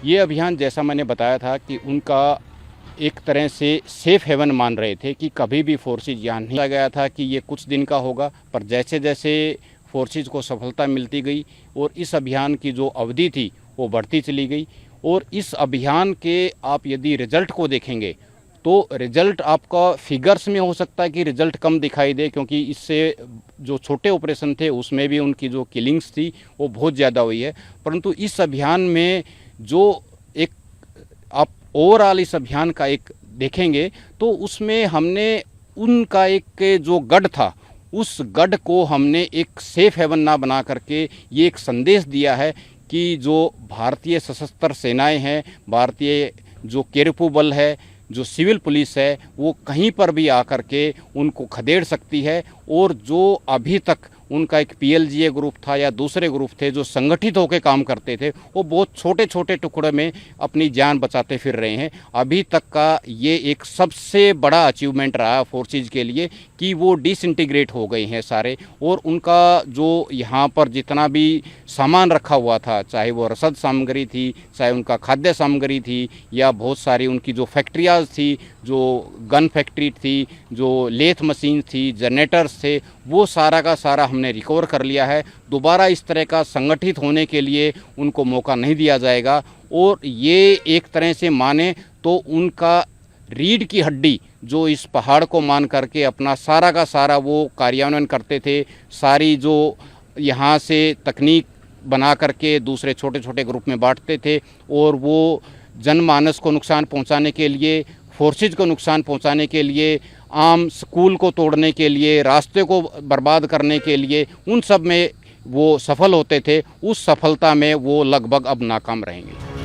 ये अभियान जैसा मैंने बताया था कि उनका एक तरह से सेफ हेवन मान रहे थे कि कभी भी फोर्सेज यहाँ नहीं आ गया था कि ये कुछ दिन का होगा, पर जैसे जैसे फोर्सेज को सफलता मिलती गई और इस अभियान की जो अवधि थी वो बढ़ती चली गई। और इस अभियान के आप यदि रिजल्ट को देखेंगे तो रिजल्ट आपका फिगर्स में हो सकता है कि रिजल्ट कम दिखाई दे, क्योंकि इससे जो छोटे ऑपरेशन थे उसमें भी उनकी जो किलिंग्स थी वो बहुत ज़्यादा हुई है। परंतु इस अभियान में जो एक आप ओवरऑल इस अभियान का एक देखेंगे तो उसमें हमने उनका एक जो गढ़ था उस गढ़ को हमने एक सेफ हेवन ना बना करके ये एक संदेश दिया है कि जो भारतीय सशस्त्र सेनाएं हैं, भारतीय जो केरपू बल है, जो सिविल पुलिस है, वो कहीं पर भी आकर के उनको खदेड़ सकती है। और जो अभी तक उनका एक पीएलजीए ग्रुप था या दूसरे ग्रुप थे जो संगठित होकर काम करते थे, वो बहुत छोटे छोटे टुकड़े में अपनी जान बचाते फिर रहे हैं। अभी तक का ये एक सबसे बड़ा अचीवमेंट रहा फोर्सेज के लिए कि वो डिसइंटीग्रेट हो गए हैं सारे। और उनका जो यहाँ पर जितना भी सामान रखा हुआ था, चाहे वो रसद सामग्री थी, चाहे उनका खाद्य सामग्री थी, या बहुत सारी उनकी जो फैक्ट्रियाँ थी, जो गन फैक्ट्री थी, जो लेथ मशीन थी, जनरेटर्स थे, वो सारा का सारा हमने रिकवर कर लिया है। दोबारा इस तरह का संगठित होने के लिए उनको मौका नहीं दिया जाएगा। और ये एक तरह से माने तो उनका रीढ़ की हड्डी जो इस पहाड़ को मान करके अपना सारा का सारा वो कार्यान्वयन करते थे, सारी जो यहाँ से तकनीक बना करके दूसरे छोटे छोटे ग्रुप में बांटते थे, और वो जनमानस को नुकसान पहुँचाने के लिए, फोर्सेज को नुकसान पहुंचाने के लिए, आम स्कूल को तोड़ने के लिए, रास्ते को बर्बाद करने के लिए, उन सब में वो सफल होते थे। उस सफलता में वो लगभग अब नाकाम रहेंगे।